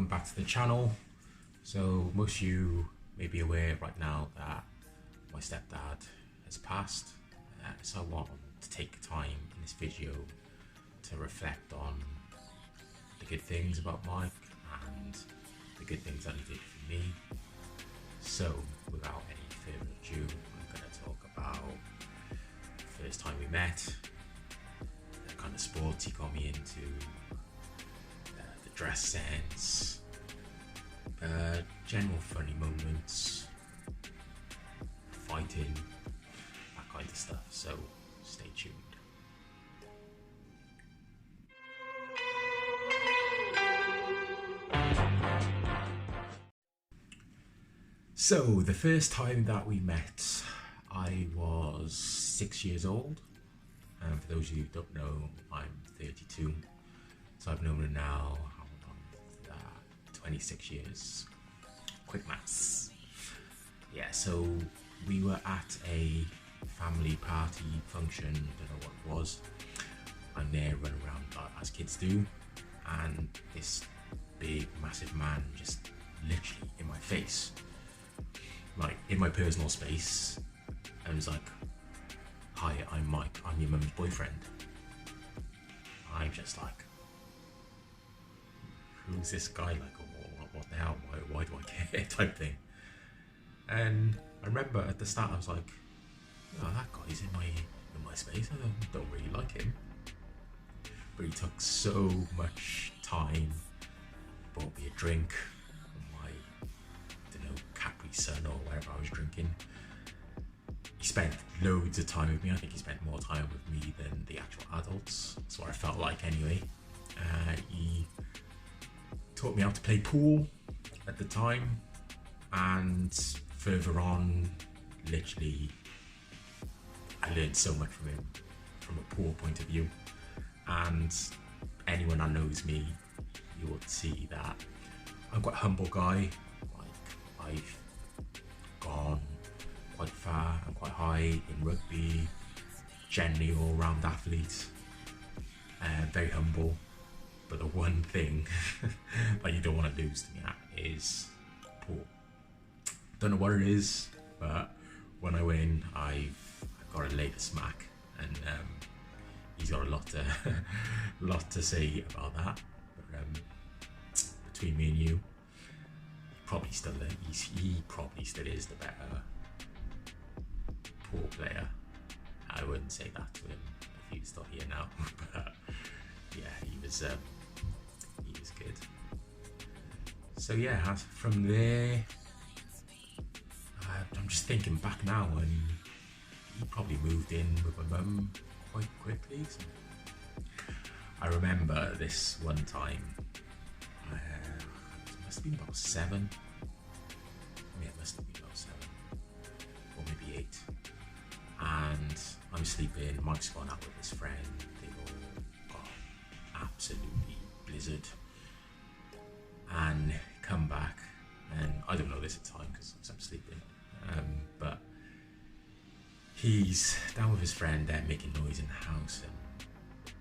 welcome back to the channel. So most of you may be aware right now that my stepdad has passed, so I want to take time in this video to reflect on the good things about Mike and the good things that he did for me. So without any further ado, I'm going to talk about the first time we met, the kind of sports he got me into, the dress sense, general funny moments, fighting, that kind of stuff. So stay tuned. So the first time that we met, I was 6 years old. And for those of you who don't know, I'm 32. So I've known her now, how long? 26 years. Quick maths. Yeah, so we were at a family party function, don't know what it was. I'm there running around as kids do, and this big, massive man just literally in my face, like in my personal space, and was like, "Hi, I'm Mike, I'm your mum's boyfriend." I'm just like, who's this guy? Like, what the hell? Why do I care? Type thing. And I remember at the start I was like, "Oh, that guy's in my space. I don't really like him." But he took so much time, bought me a drink, my, I don't know, Capri Sun or whatever I was drinking. He spent loads of time with me. I think he spent more time with me than the actual adults. That's what I felt like anyway. He taught me how to play pool at the time, and further on, literally, I learned so much from him from a pool point of view. And anyone that knows me, you would see that I'm quite a humble guy. Like, I've gone quite far and quite high in rugby, generally all-round athlete, very humble. But the one thing that you don't want to lose to me at is pool. Don't know what it is, but when I win, I've got a lay to smack, and he's got a lot to say about that. But between me and you, he probably still is the better pool player. I wouldn't say that to him if he was still here now, but yeah, he was good. So yeah, from there, I'm just thinking back now, and he probably moved in with my mum quite quickly. So I remember this one time, it must have been about 7. Yeah, it must have been about 7, or maybe 8. And I'm sleeping, Mike's gone out with his friend, they've all got absolutely blizzard, and come back, and I don't know this at the time because I'm sleeping, but he's down with his friend there making noise in the house, and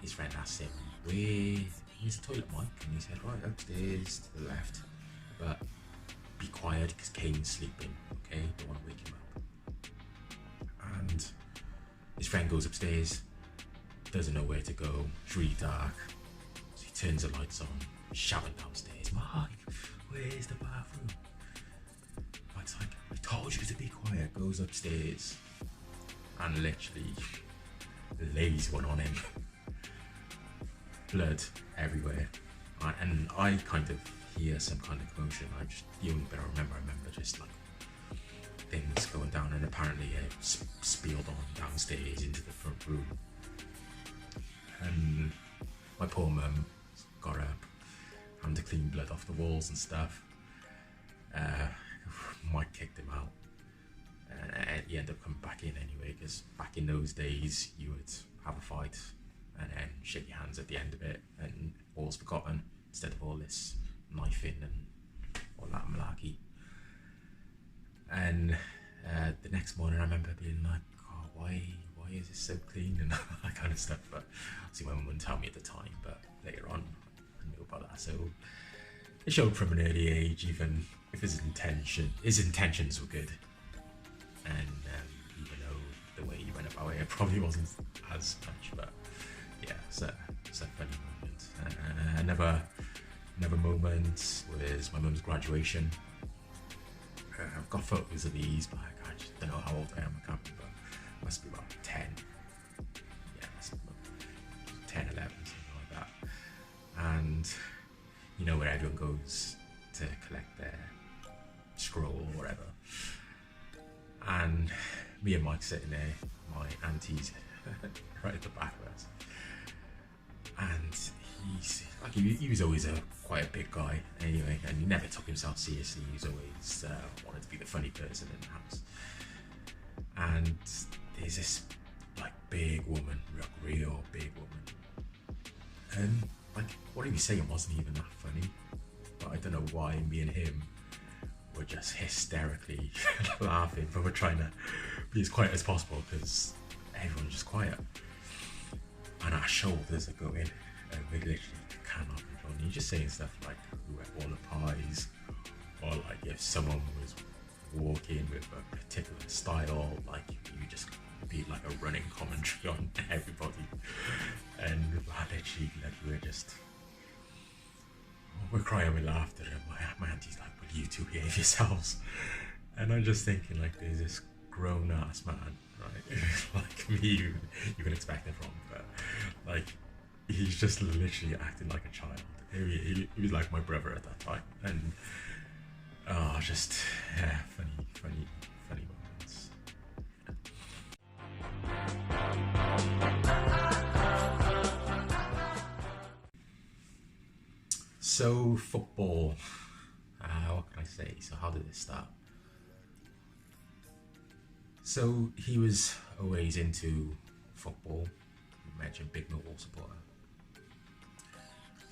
his friend asks him, where's the toilet, Mike? And he said, right upstairs to the left, but be quiet because Kane's sleeping, okay? Don't want to wake him up. And his friend goes upstairs, doesn't know where to go, it's really dark, so he turns the lights on, shouting downstairs, "Mike, where's the bathroom?" Mike's like, "I told you to be quiet." Goes upstairs and literally lays one on him. Blood everywhere, and I kind of hear some kind of commotion. The only bit I remember just like things going down, and apparently it spilled on downstairs into the front room. And my poor mum got up, having to clean blood off the walls and stuff. Mike kicked him out, and he ended up coming back in anyway, because back in those days you would have a fight and then shake your hands at the end of it, and all's forgotten, instead of all this knifing and all that malarkey. And the next morning I remember being like, "Oh, why is this so clean?" and that kind of stuff. But obviously my mum wouldn't tell me at the time, but later on I knew about that. So it showed from an early age, even if his intentions were good, and even though the way he went about it probably wasn't as much, but yeah, it's a funny moment. Another moment was my mum's graduation. I've got photos of these, but I just don't know how old I am. I can't remember. Must be about 10. Yeah, must be 10, 11, something like that. And you know where everyone goes to collect their scroll or whatever. And me and Mike sitting there, my auntie's right at the back of us. And he was always quite a big guy anyway, and he never took himself seriously. He was always wanted to be the funny person in the house. And there's this like big woman, real big woman, and like what he was saying wasn't even that funny, but I don't know why me and him were just hysterically laughing, but we're trying to be as quiet as possible because everyone's just quiet. And our shoulders are going, and we literally cannot control. And you're just saying stuff like who ate all the pies, or like if someone was walking with a particular style, like you just be like a running commentary on everybody. And literally, like we're crying with laughter, and my auntie's like, "Will you two behave yourselves?" And I'm just thinking, like, there's this grown ass man, right? Like me, you can expect it from, but like he's just literally acting like a child. He was like my brother at that time, and just funny moments. So football, what can I say? So how did it start? So he was always into football. You mentioned big Millwall supporter.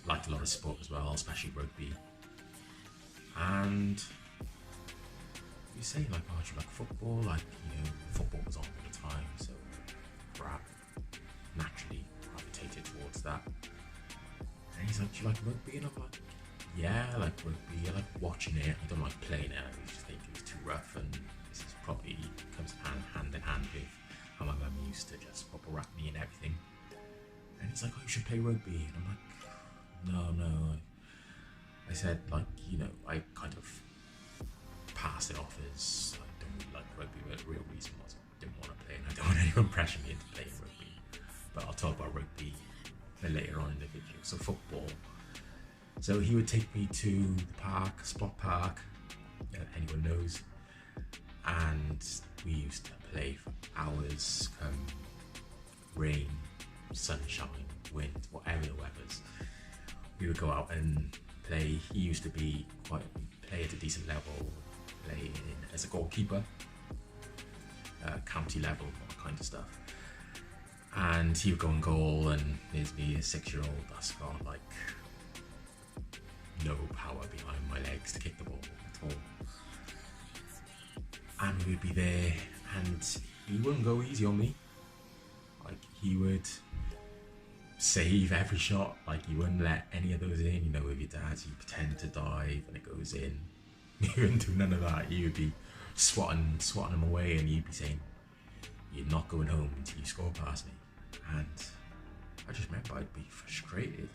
Liked a lot of sport as well, especially rugby. And you say like, oh, do you like football? Like, football was on all the time, so naturally gravitated towards that. And he's like, do you like rugby? And I'm like, yeah, I like rugby. I like watching it. I don't like playing it. I just think it was too rough, and this is probably comes hand in hand with how my mum used to just proper rap me and everything. And he's like, oh, you should play rugby. And I'm like, no. I said, like, I kind of pass it off as I don't really like rugby, but the real reason was I didn't want to play, and I don't want anyone pressure me into playing rugby. But I'll talk about rugby later on in the video. So football. So he would take me to the park, Splot Park, anyone knows, and we used to play for hours, come rain, sunshine, wind, whatever the weather's. We would go out and play. He used to play at a decent level, play as a goalkeeper, county level, all that kind of stuff. And he would go on goal, and there's me, a 6-year-old that's got like no power behind my legs to kick the ball at all. And we would be there, and he wouldn't go easy on me. Like, he would save every shot. Like, he wouldn't let any of those in. With your dad, you pretend to dive and it goes in. He wouldn't do none of that. He would be swatting them away, and you'd be saying, you're not going home until you score past me. And I just remember I'd be frustrated.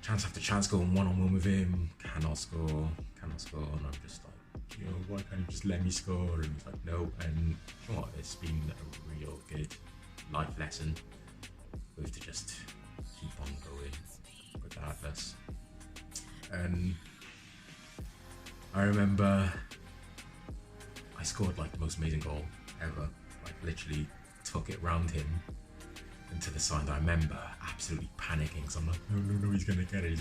Chance after chance going one-on-one with him, cannot score, and I'm just like, why can't you just let me score? And he's like, no. And you know what, it's been a real good life lesson with to just keep on going regardless. And I remember I scored like the most amazing goal ever. Like, literally took it round him and to the side. I remember absolutely panicking, so I'm like, no, he's gonna get it,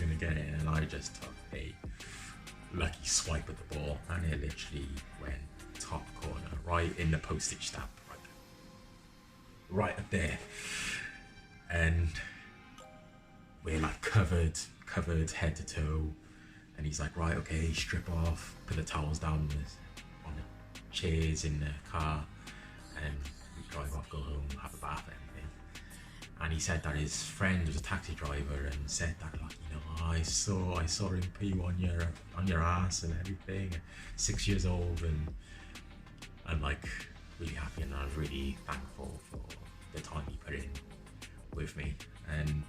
and I just took a lucky swipe at the ball, and it literally went top corner, right in the postage stamp, right up there. And we're like covered head to toe, and he's like, right, okay, strip off, put the towels down on the chairs in the car, and we drive off, go home, have a bath and everything. And he said that his friend was a taxi driver, and said that, like, I saw him pee on your ass and everything. 6 years old, and I'm like really happy, and I was really thankful for the time he put in with me. And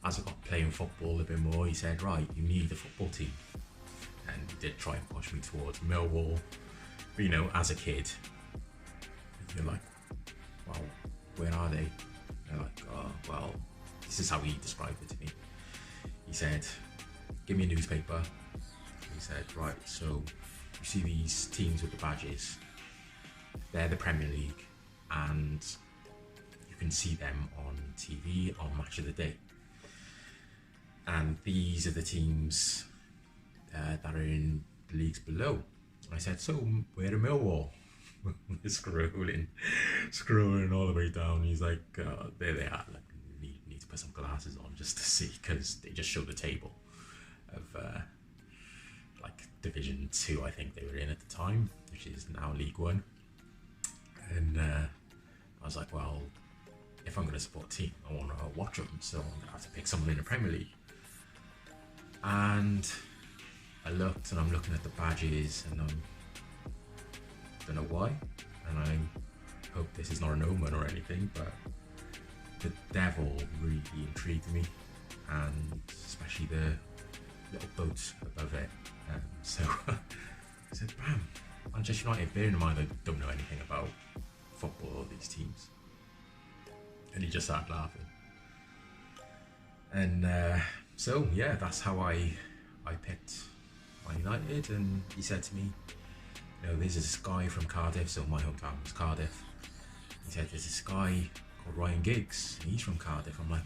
as I got playing football a bit more, he said, right, you need a football team. And he did try and push me towards Millwall. But, you know, as a kid, you're like, well, where are they? They're like, oh, well, this is how he described it to me. He said, give me a newspaper. He said, right, so you see these teams with the badges, they're the Premier League, and you can see them on TV on Match of the Day. And these are the teams that are in the leagues below. I said, so where are Millwall? scrolling all the way down. He's like, there they are. Like, need to put some glasses on just to see, because they just show the table of like Division 2, I think they were in at the time, which is now League 1. And I was like, well, if I'm going to support a team, I want to watch them, so I'm going to have to pick someone in the Premier League. And I looked, and I'm looking at the badges, and I don't know why, and I hope this is not an omen or anything, but the devil really intrigued me, and especially the little boat above it. So I said, bam, Manchester United. Bearing in mind I don't know anything about football or these teams. And he just started laughing. And so yeah, that's how I picked Man United. And he said to me, you know, there's this guy from Cardiff, so my hometown was Cardiff. He said, there's this guy called Ryan Giggs, and he's from Cardiff. I'm like,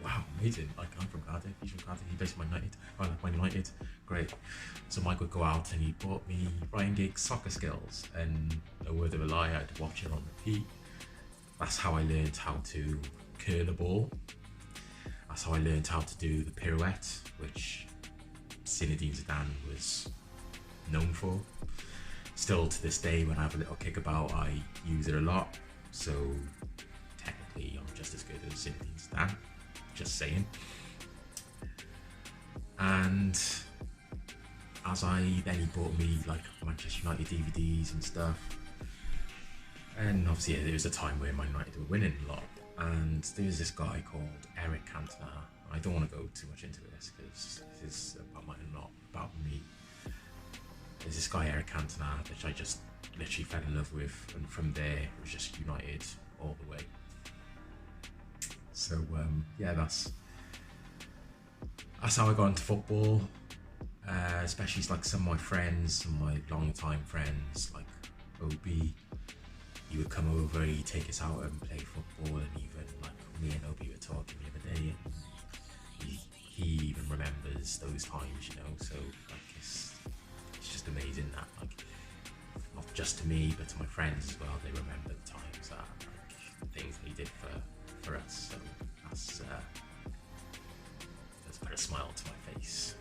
wow, amazing. Like, I'm from Cardiff, he's from Cardiff, he plays for Man United. I like Man United, great. So Mike would go out and he bought me Ryan Giggs soccer skills, and no word of a lie, I'd watch it on repeat. That's how I learned how to curl the ball. That's how I learned how to do the pirouette, which Zinedine Zidane was known for. Still to this day, when I have a little kickabout, I use it a lot. So technically, I'm just as good as Zinedine Zidane. Just saying. And then he bought me like Manchester United DVDs and stuff. And obviously, there was a time where Man United were winning a lot. And there was this guy called Eric Cantona. I don't want to go too much into this because this is about not about me. There's this guy Eric Cantona, which I just literally fell in love with, and from there it was just United all the way. So yeah, that's how I got into football. Especially like some of my friends, some of my long-time friends, like Obi. He would come over, he'd take us out and play football, and even like me and Obi were talking the other day, and he even remembers those times, you know. So like it's just amazing that, like, not just to me but to my friends as well, they remember the times that, like, things that he did for us. So that's put a smile to my face.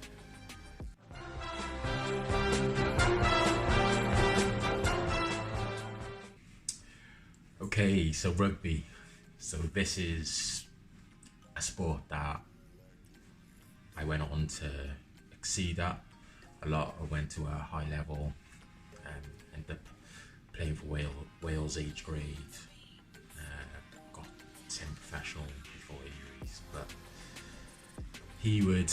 Okay, so rugby. So this is a sport that I went on to exceed at a lot. I went to a high level and ended up playing for Wales age grade. Got semi-professional before injuries, but he would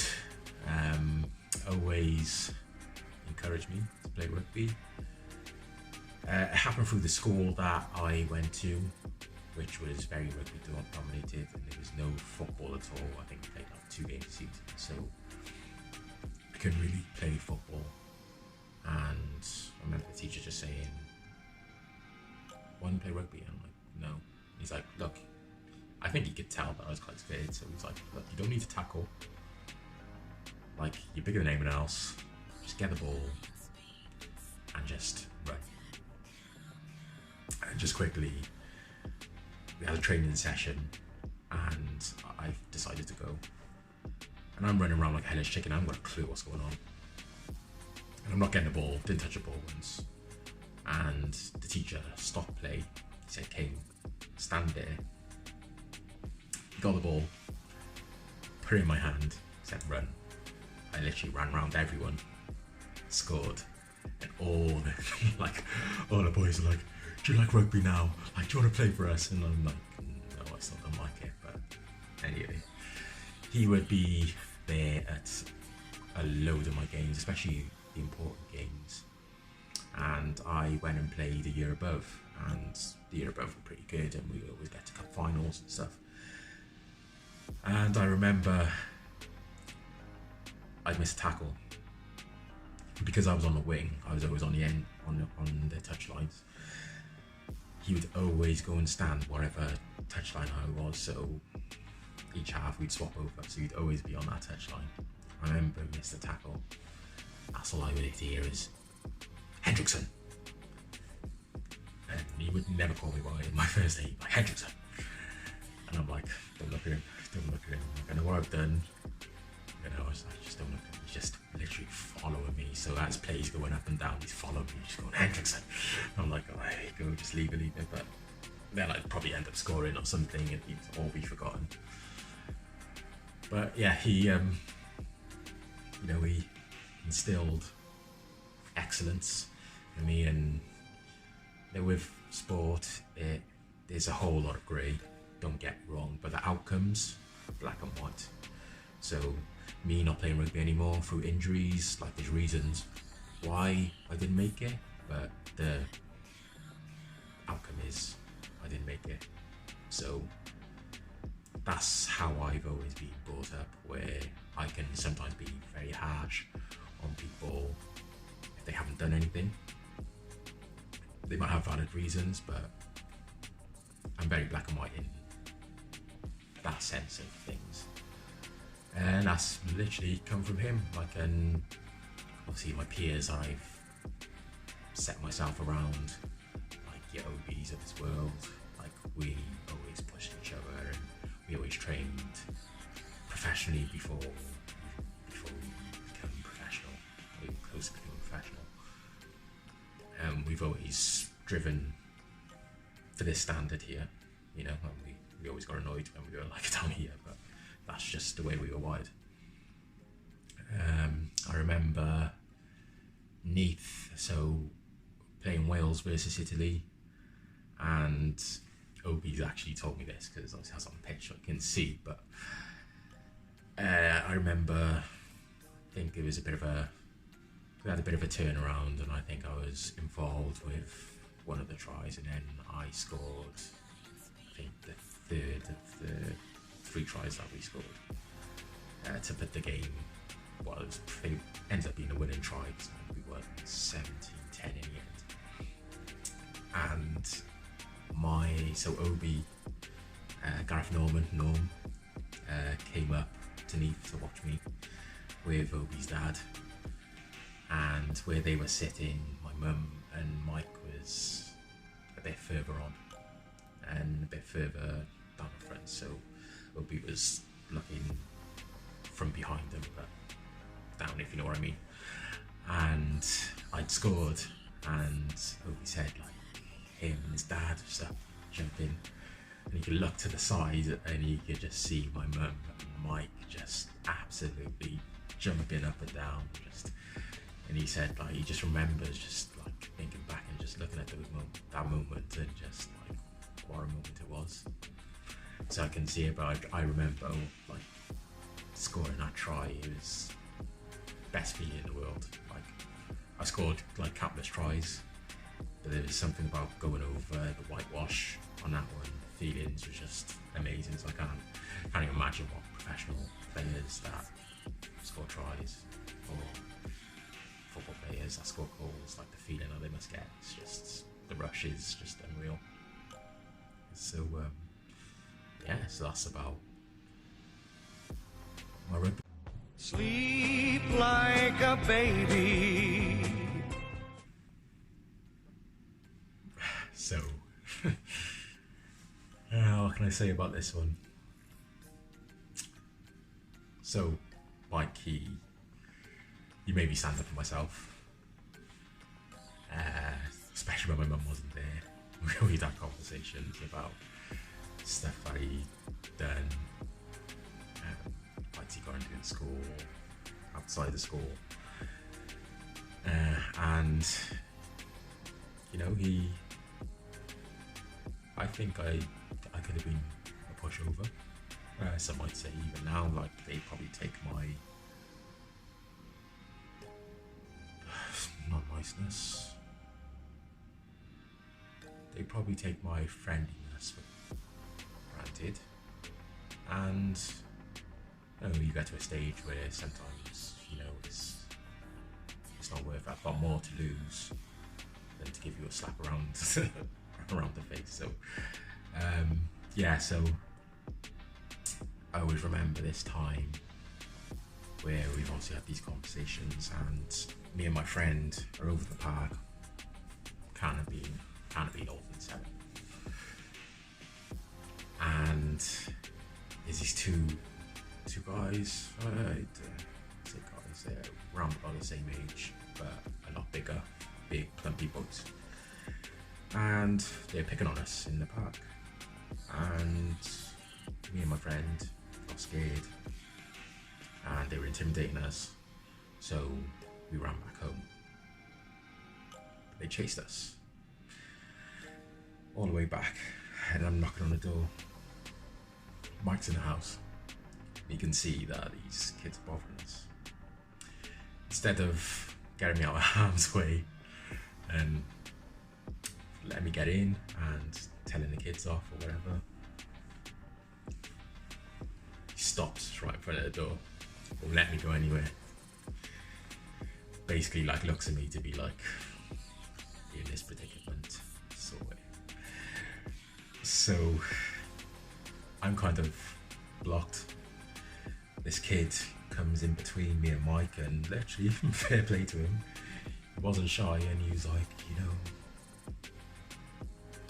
always encourage me to play rugby. It happened through the school that I went to, which was very rugby dominated, and there was no football at all. I think we played like 2 games a season, so I couldn't really play football. And I remember the teacher just saying, "Why don't you play rugby?" And I'm like, "No." He's like, "Look," I think he could tell that I was quite scared, so he's like, "Look, you don't need to tackle. Like, you're bigger than anyone else. Just get the ball and just run." And just quickly, we had a training session, and I decided to go. And I'm running around like a headless chicken. I haven't got a clue what's going on. And I'm not getting the ball. Didn't touch the ball once. And the teacher stopped play. He said, "Kane, stand there." He got the ball, put it in my hand, said run. I literally ran around everyone, scored, and all the boys are like, do you like rugby now? Like, do you want to play for us? And I'm like, no, I still don't like it. But anyway, he would be there at a load of my games, especially the important games. And I went and played the year above, and the year above were pretty good, and we always get to cup finals and stuff. And I remember I missed a tackle because I was on the wing. I was always on the end, on the touch lines. He would always go and stand wherever touchline I was, so each half we'd swap over, so he'd always be on that touchline. I remember I missed a tackle. That's all I would hear is Hendrickson. And he would never call me by my first name, like Hendrickson. And I'm like, don't look at him, don't look at him. I know what I've done. You know, I just don't look at him. He's just literally following me. So as plays going up and down, he's following me, just going, Hendrickson. And I'm like, oh, there you go, just leave it. But then I'd probably end up scoring or something and he'd all be forgotten. But yeah, he instilled excellence in me. And with sport, there's a whole lot of grey, don't get me wrong, but the outcomes, black and white. So me not playing rugby anymore through injuries, like there's reasons why I didn't make it, but the outcome is I didn't make it. So that's how I've always been brought up, where I can sometimes be very harsh on people if they haven't done anything. They might have valid reasons, but I'm very black and white in that sense of things. And that's literally come from him. Like, and obviously my peers I've set myself around, like your OBs of this world. Like, we always pushed each other and we always trained professionally before we become professional, we were close to becoming professional. And we've always driven for this standard here, you know, and we always got annoyed when we were like down here, but that's just the way we were wired. I remember Neath, so playing Wales versus Italy, and Obi's actually told me this because obviously I was on the pitch so I couldn't see, but I remember, I think it was we had a bit of a turnaround, and I think I was involved with one of the tries, and then I scored, I think, the third of the 3 tries that we scored to put the game, well, it ended up being a winning try, because we won 17-10 in the end. And so Obi, Gareth Norm, came up to Neath to watch me with Obi's dad, and where they were sitting, my mum and Mike was a bit further on and a bit further down the front, so Obi was looking from behind them, but down, if you know what I mean. And I'd scored, and Obi said, like, him and his dad just jumping, and he could look to the side and he could just see my mum and Mike just absolutely jumping up and down, and he said, like, he just remembers just like thinking back and just looking at that moment and just like what a moment it was. So I can see it, but I remember like scoring that try. It was the best feeling in the world. Like, I scored like countless tries, but there was something about going over the whitewash on that one. The feelings were just amazing. So I can't even imagine what professional players that score tries, or football players that score goals, like the feeling that they must get. It's just, the rush is just unreal. So yeah, so that's about my rugby. Sleep like a baby. So what can I say about this one? So like he made me stand up for myself, especially when my mum wasn't there. We'd had conversations about stuff that he'd done, fights he got into in school, outside the school. And, you know, I think I could have been a pushover. Some might say even now, like, they probably take my not niceness. They probably take my friendliness for granted. And, you know, you get to a stage where sometimes, you know, it's not worth it. I've got more to lose than to give you a slap around around the face. So yeah, so I always remember this time where we've obviously had these conversations, and me and my friend are over the park. Can't have been older than 7. And there's these two guys, say guys, they're around about the same age, but a lot bigger, big plumpy boats. And they're picking on us in the park. And me and my friend got scared, and they were intimidating us, so we ran back home. But they chased us all the way back, and I'm knocking on the door. Mike's in the house. You can see that these kids are bothering us. Instead of getting me out of harm's way and letting me get in and telling the kids off or whatever, he stops right in front of the door, won't let me go anywhere. Basically, like, looks at me to be like, in this predicament, sort of way. So I'm kind of blocked. This kid comes in between me and Mike, and literally, fair play to him, he wasn't shy, and he was like, you know,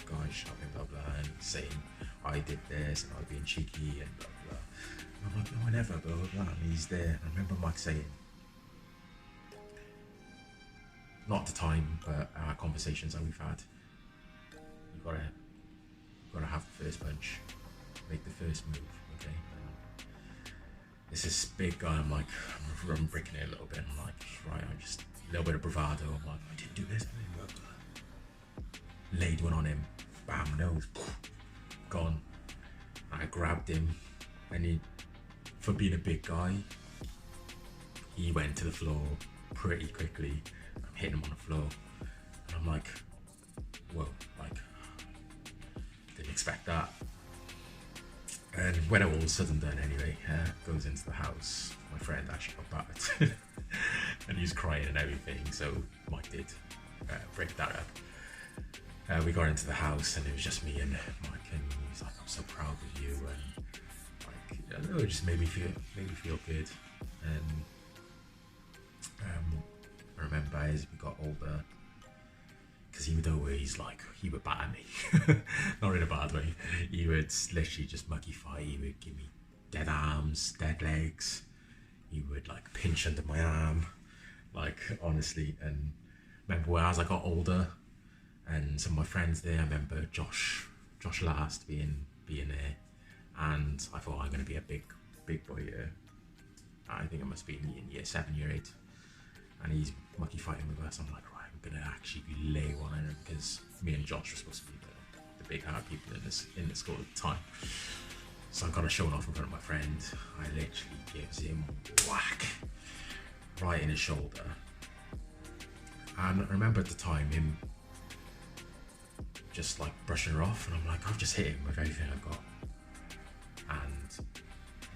guys shouting blah blah and saying I did this and I was being cheeky and blah blah. And I'm like, no, I never, blah blah blah. And he's there. And I remember Mike saying, not at the time, but our conversations that we've had, you gotta have the first punch, make the first move, okay? And this is big guy. I'm like, I'm breaking it a little bit. I'm like, right, I'm just a little bit of bravado. I'm like, I didn't do this. Laid one on him, bam, nose, gone. I grabbed him, and he, for being a big guy, he went to the floor pretty quickly. I'm hitting him on the floor, and I'm like, whoa, like, didn't expect that. And when it all was said and done anyway, goes into the house, my friend actually got battered, and he's crying and everything, so Mike did break that up. We got into the house, and it was just me and Mike, and he was like, I'm so proud of you, and like, I don't know, it just made me feel good. And I remember as we got older, because he would always, like, he would batter me, not in a bad way, he would literally just mucky fight. He would give me dead arms, dead legs, he would like pinch under my arm, like, honestly. And remember as I got older, and some of my friends there, I remember Josh Last being there, and I thought, I'm going to be a big boy here. I think I must be in year 7, year 8, and he's mucky fighting with us. I'm like, right, I'm going to actually lay one on him, because me and Josh were supposed to be the big hard people in the school at the time. So I got a showing off in front of my friend. I literally gives him whack right in his shoulder, and I remember at the time him just like brushing her off, and I'm like, I've just hit him with everything I've got, and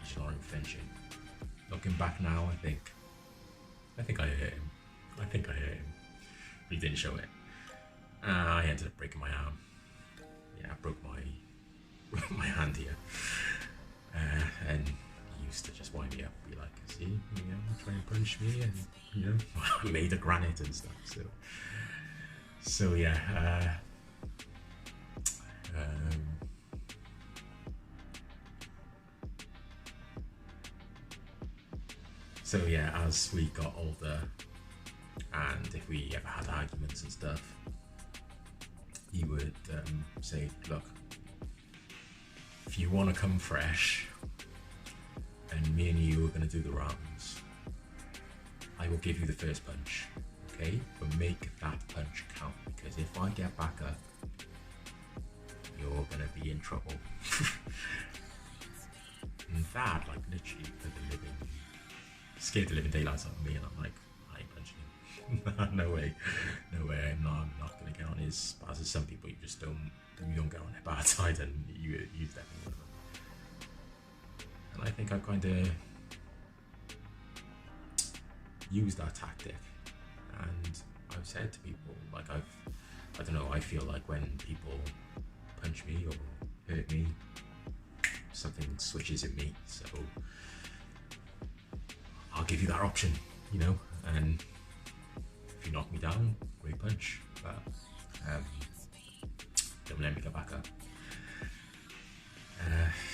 he's not even flinching. Looking back now, I think I hit him. But he didn't show it. I ended up breaking my arm. Yeah, I broke my hand here. And he used to just wind me up, be like, see, you know, try and punch me, and you know, made of granite and stuff. So yeah. So yeah, as we got older, and if we ever had arguments and stuff, he would say, look, if you want to come fresh, and me and you are going to do the rounds. I will give you the first punch, okay? But make that punch count, because if I get back up, you're going to be in trouble. And that, like, literally put the living, scared the living daylights out of me, and I'm like, I ain't punching him. No way, I'm not going to get on his bad as some people. You don't get on their bad side, and you definitely one of them. And I think I've kind of used that tactic, and I've said to people, like, I don't know, I feel like when people punch me or hurt me, something switches in me, so I'll give you that option, you know, and if you knock me down, great punch, but don't let me get back up.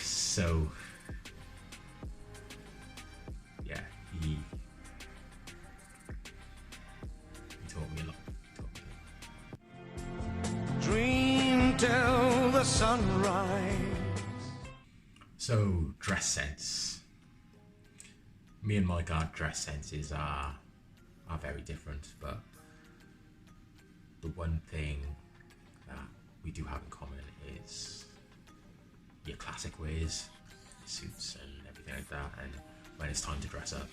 So yeah, he taught me a lot. Dream till the sunrise. So, dress sense. Me and Mike, our dress senses are very different, but the one thing that we do have in common is your classic ways, suits and everything like that, and when it's time to dress up,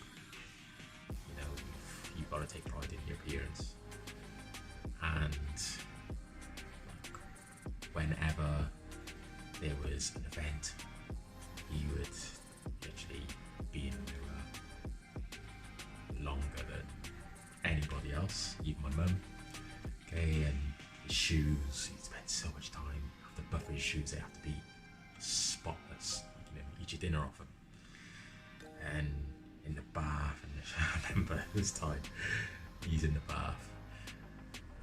you know, you've got to take pride in your appearance. And like, whenever there was an event, he would literally be in the mirror longer than anybody else, even my mum. Okay, and his shoes, he spent so much time. You have to buffer his shoes, they have to be spotless. Like, you know, eat your dinner off them. And in the bath, and I remember this time, he's in the bath,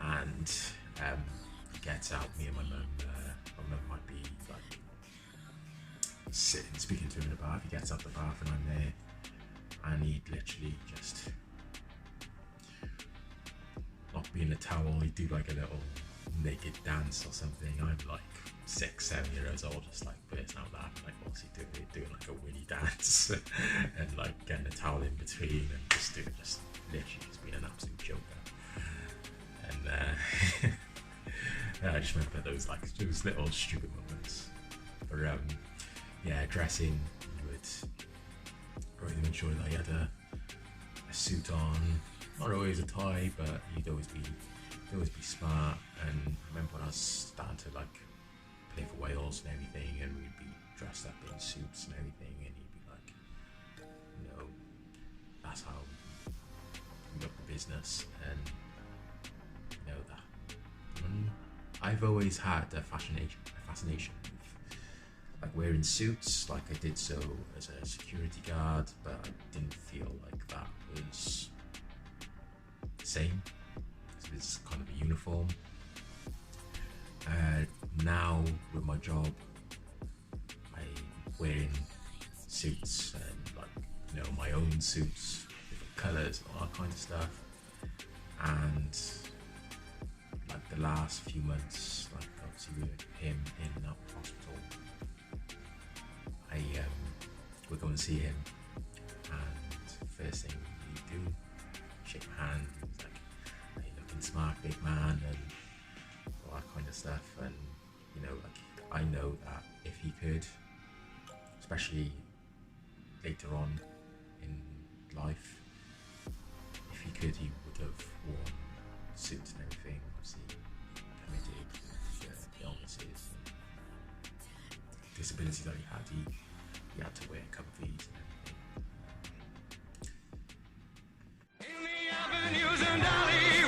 and he gets out, me and my mum might be like sitting, speaking to him in the bath. He gets out the bath and I'm there, and he'd literally just not be in the towel, he'd do like a little naked dance or something. I'm like 6-7 years old, just like bursting out laughing, like what's he doing? He's doing like a winnie dance and like getting a towel in between and just literally just being an absolute joker. And I just remember those little stupid moments. But yeah, dressing, you would really ensure that you had a suit on, not always a tie, but you'd always be smart. And I remember when I was starting to like play for Wales and everything, and we'd be dressed up in suits and everything, and he'd be like, you know, that's how we got the business, and you know that. And I've always had a fascination with like wearing suits, like I did so as a security guard, but I didn't feel like that was the same. It's kind of a uniform. Now with my job, I'm wearing suits and like, you know, my own suits, different colours, all that kind of stuff. And like the last few months, like obviously with him in that hospital, we're going to see him, and first thing you do, shake my hand. He's like, "Are you looking smart, big man?" and all that kind of stuff. And you know, like I know that if he could, especially later on in life, if he could, he would have worn suits and everything. Obviously, permitted with the illnesses and disabilities that he had. He had to wear comfies and everything. In the avenues and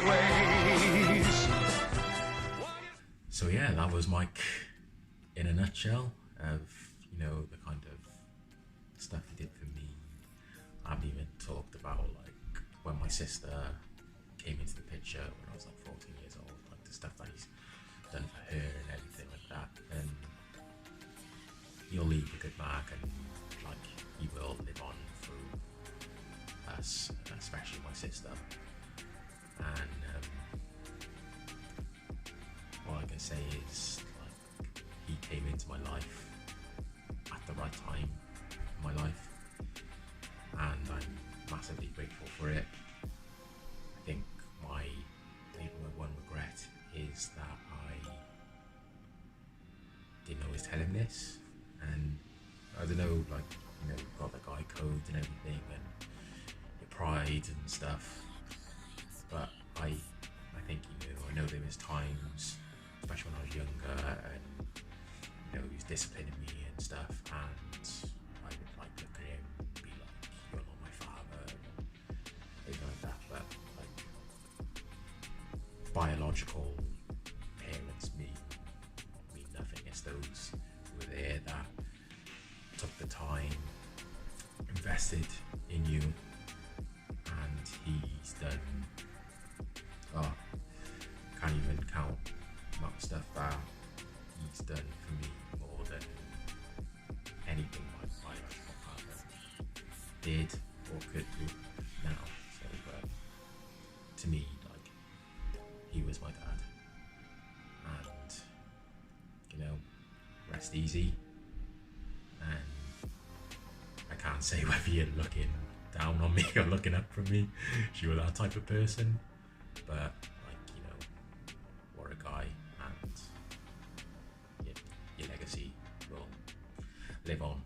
alleyways. So yeah, that was Mike in a nutshell of, you know, the kind of stuff he did for me. I haven't even talked about like when my sister came into the picture when I was like 14 years old, like the stuff that he's done for her and everything like that. And he'll leave a good mark, and like he will live on through us, especially my sister. And all I can say is like he came into my life at the right time in my life. tell him this, and I don't know, like, you know, you've got the guy codes and everything, and your pride and stuff. But I think he knew. I know there was times, especially when I was younger, and you know, he was disciplining me and stuff, and I would like look at him and be like, "You're not my father," and things like that. But like, biological parents mean nothing. It's those who were there that took the time, invested in you, and he's done. Oh, can't even count the amount of stuff that he's done for me more than anything my biological partner did or could do now. So, to me, like, he was my dad, and you know, rest easy. And I can't say whether you're looking down on me or looking up from me. If you were that type of person. But, like, you know, what a guy, and your legacy will live on.